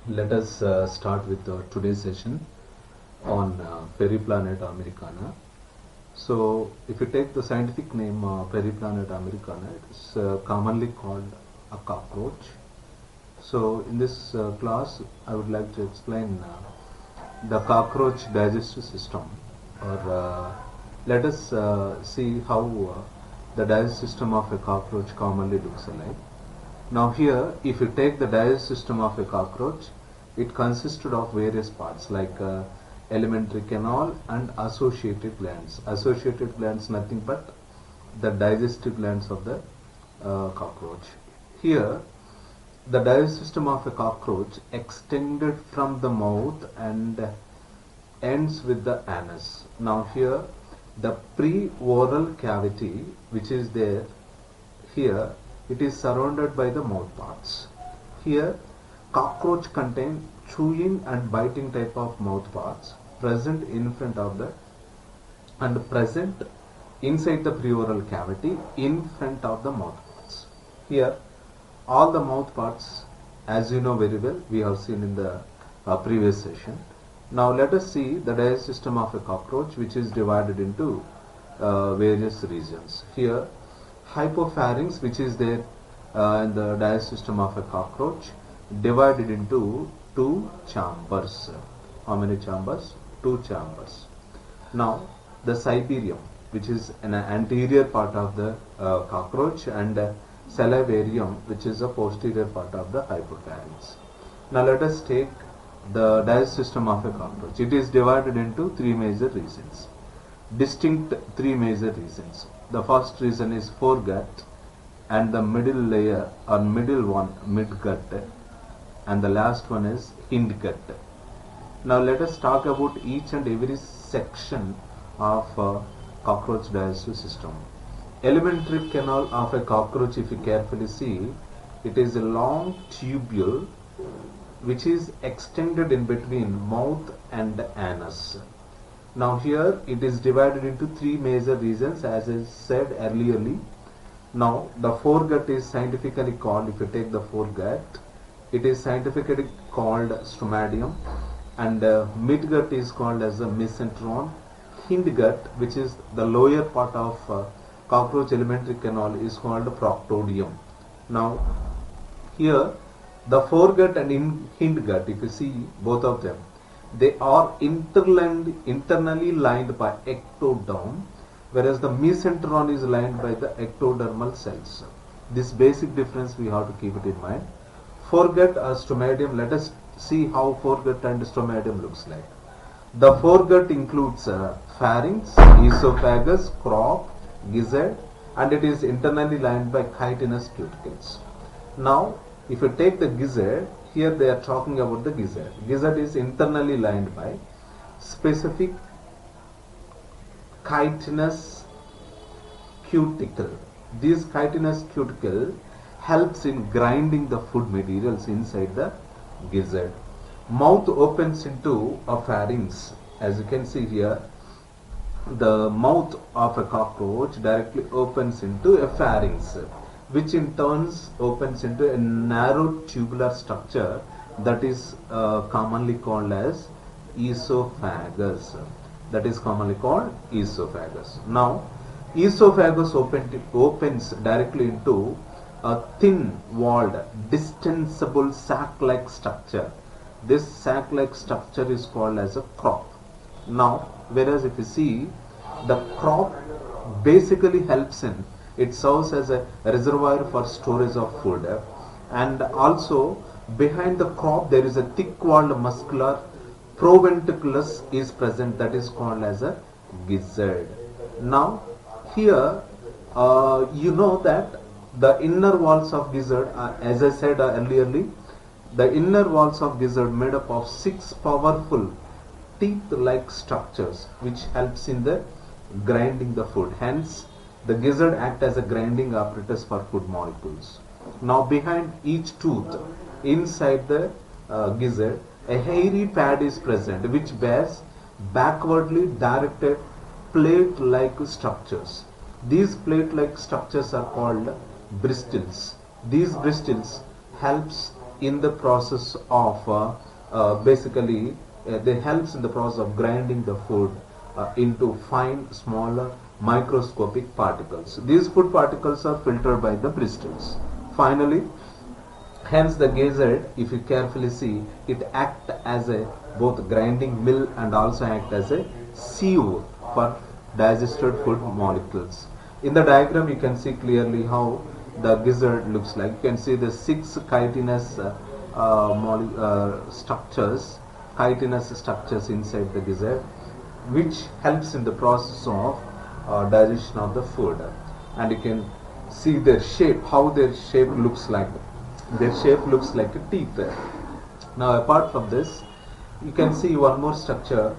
Let us start with today's session on Periplanet Americana. So, if you take the scientific name Periplanet Americana, it is commonly called a cockroach. So, in this class, I would like to explain the cockroach digestive system, or let us see how the digestive system of a cockroach commonly looks like. Now here, if you take the digestive system of a cockroach, it consisted of various parts like alimentary canal and associated glands. Associated glands nothing but the digestive glands of the cockroach. Here, the digestive system of a cockroach extended from the mouth and ends with the anus. Now here, the pre-oral cavity which is there here, it is surrounded by the mouth parts. Here, cockroach contain chewing and biting type of mouth parts present in front of the and present inside the preoral cavity in front of the mouth parts. Here, all the mouth parts, as you know very well, we have seen in the previous session. Now let us see the digestive system of a cockroach, which is divided into various regions. Here, hypopharynx, which is there in the digestive system of a cockroach, divided into two chambers. How many chambers? Two chambers. Now the Siberium, which is an anterior part of the cockroach, and salivarium, which is a posterior part of the hypopharynx. Now let us take the digestive system of a cockroach. It is divided into three major regions. Distinct three major regions. The first region is foregut, and the middle layer or middle one midgut, and the last one is hindgut. Now let us talk about each and every section of cockroach digestive system. Alimentary canal of a cockroach, if you carefully see, it is a long tubule which is extended in between mouth and anus. Now here it is divided into three major regions, as I said earlierly. Now the foregut is scientifically called, if you take the foregut, it is scientifically called stomatium, and midgut is called as the mesenteron. Hindgut, which is the lower part of cockroach alimentary canal, is called proctodium. Now here the foregut and hindgut, if you see both of them, they are internally lined by ectoderm, whereas the mesenteron is lined by the ectodermal cells. This basic difference we have to keep it in mind. Foregut or stomatium, let us see how foregut and stomatium looks like. The foregut includes pharynx, esophagus, crop, gizzard, and it is internally lined by chitinous cuticles. Now, if you take the gizzard, here they are talking about the gizzard. Gizzard is internally lined by specific chitinous cuticle. This chitinous cuticle helps in grinding the food materials inside the gizzard. Mouth opens into a pharynx. As you can see here, the mouth of a cockroach directly opens into a pharynx, which in turn opens into a narrow tubular structure that is commonly called as esophagus. That is commonly called esophagus. Now, esophagus opens directly into a thin-walled, distensible sac-like structure. This sac-like structure is called as a crop. Now, whereas if you see, the crop basically helps in, it serves as a reservoir for storage of food, and also behind the crop there is a thick-walled muscular proventriculus is present, that is called as a gizzard. Now here you know that the inner walls of gizzard are, as I said earlierly, the inner walls of gizzard made up of 6 powerful teeth-like structures which helps in the grinding the food. Hence, the gizzard act as a grinding apparatus for food molecules. Now behind each tooth, inside the gizzard, a hairy pad is present which bears backwardly directed plate-like structures. These plate-like structures are called bristles. These bristles helps in the process of they helps in the process of grinding the food into fine, smaller, microscopic particles. These food particles are filtered by the bristles. Finally, hence the gizzard, if you carefully see, it act as a both grinding mill and also act as a sieve for digested food molecules. In the diagram, you can see clearly how the gizzard looks like. You can see the 6 chitinous structures inside the gizzard, which helps in the process of digestion of the food. And you can see their shape, how their shape looks like. Their shape looks like a teeth. Now, apart from this, you can see one more structure,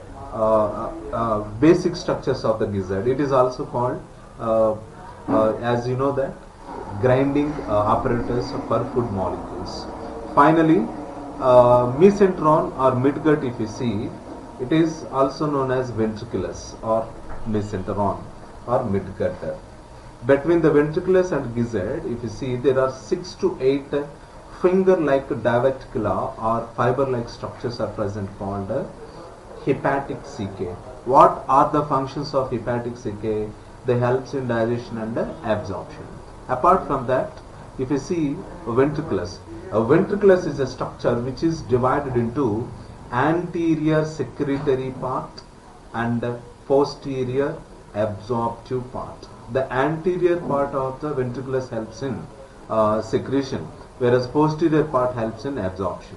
basic structures of the gizzard. It is also called, as you know, that grinding apparatus for food molecules. Finally, mesenteron or midgut, if you see, it is also known as ventriculus or mesenteron or midgut. Between the ventriculus and gizzard, if you see, there are 6 to 8 finger-like diverticula or fiber-like structures are present called hepatic caecae. What are the functions of hepatic caecae? They helps in digestion and absorption. Apart from that, if you see ventriculus, a ventriculus is a structure which is divided into anterior secretory part and posterior absorptive part. The anterior part of the ventriculus helps in secretion, whereas posterior part helps in absorption.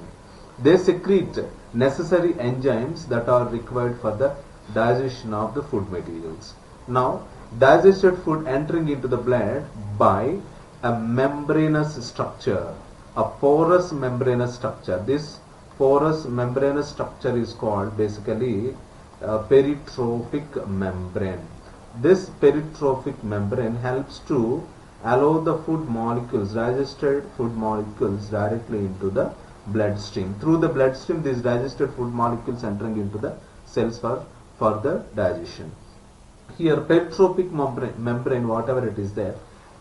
They secrete necessary enzymes that are required for the digestion of the food materials. Now, digested food entering into the blood by a membranous structure, a porous membranous structure. This porous membranous structure is called basically peritrophic membrane. This peritrophic membrane helps to allow the food molecules, digested food molecules, directly into the bloodstream. Through the bloodstream, these digested food molecules entering into the cells for further digestion. Here, peritrophic membrane, whatever it is there,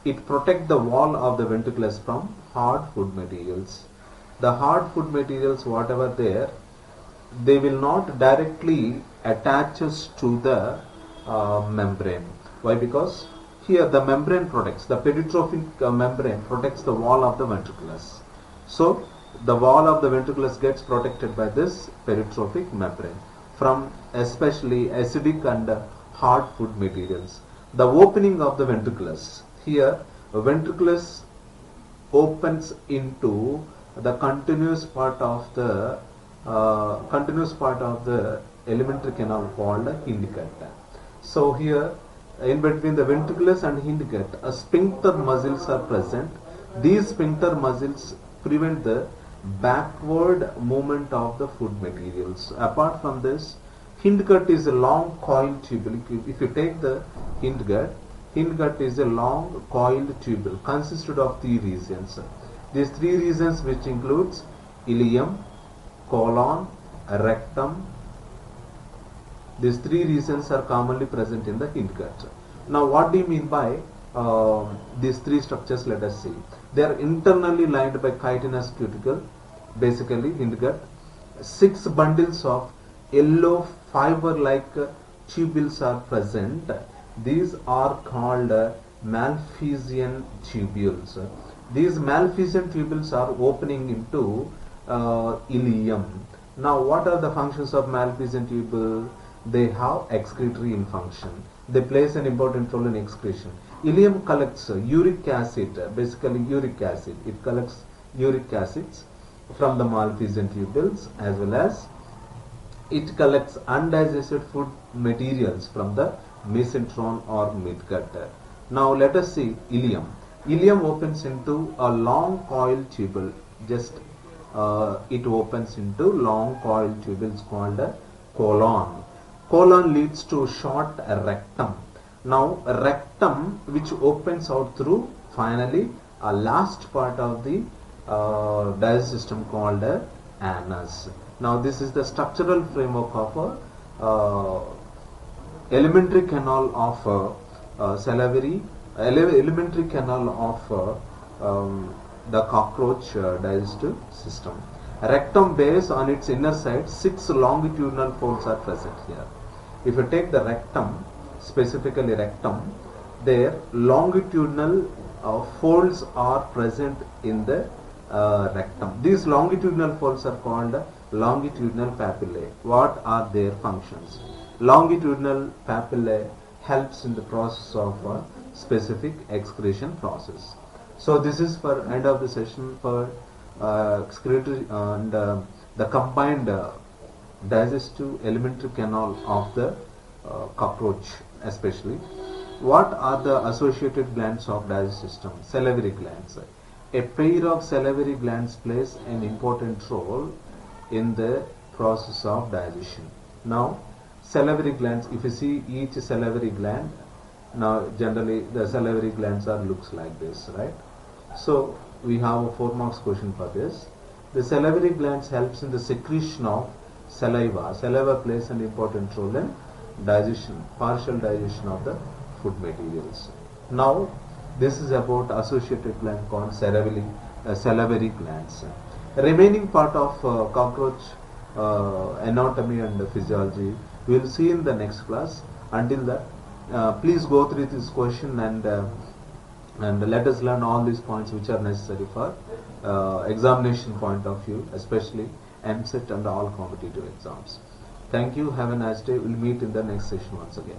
it protects the wall of the ventriculus from hard food materials. The hard food materials, whatever there, they will not directly attach us to the membrane. Why? Because here the membrane protects, the peritrophic membrane protects the wall of the ventriculus. So the wall of the ventriculus gets protected by this peritrophic membrane from especially acidic and hard food materials. The opening of the ventriculus, here ventriculus opens into the continuous part of the alimentary canal called hindgut. So here in between the ventriculus and hindgut, a sphincter muscles are present. These sphincter muscles prevent the backward movement of the food materials. Apart from this, hindgut is a long coiled tubule. If you take the hindgut is a long coiled tubule consisted of 3 regions. These 3 regions, which includes ileum, colon, rectum. These 3 regions are commonly present in the hindgut. Now, what do you mean by these 3 structures? Let us see. They are internally lined by chitinous cuticle, basically hindgut. 6 bundles of yellow fiber-like tubules are present. These are called Malpighian tubules. These Malpighian tubules are opening into ileum. Now, what are the functions of Malpighian tubule? They have excretory function. They plays an important role in excretion. Ileum collects uric acid, basically uric acid. It collects uric acids from the Malpighian tubules, as well as it collects undigested food materials from the mesenteron or midgut. Now let us see ileum. Ileum opens into a long coiled tubule. Just it opens into long coiled tubules called colon. Colon leads to short rectum. Now rectum, which opens out through finally a last part of the digestive system called anus. Now this is the structural framework of alimentary canal of salivary, alimentary canal of the cockroach digestive system. Rectum base on its inner side, 6 longitudinal folds are present here. If you take the rectum, specifically rectum, their longitudinal folds are present in the rectum. These longitudinal folds are called longitudinal papillae. What are their functions? Longitudinal papillae helps in the process of specific excretion process. So this is for end of the session for excretory and the combined digestive alimentary canal of the cockroach especially. What are the associated glands of digestive system? Salivary glands. A pair of salivary glands plays an important role in the process of digestion. Now, salivary glands, if you see each salivary gland, now generally the salivary glands are looks like this, right? So we have a 4 marks question for this. The salivary glands helps in the secretion of saliva. Saliva plays an important role in digestion, partial digestion of the food materials. Now this is about associated gland called salivary glands. Remaining part of cockroach anatomy and physiology we will see in the next class. Until that, please go through this question and let us learn all these points which are necessary for examination point of view, especially MSET and all competitive exams. Thank you. Have a nice day. We'll meet in the next session once again.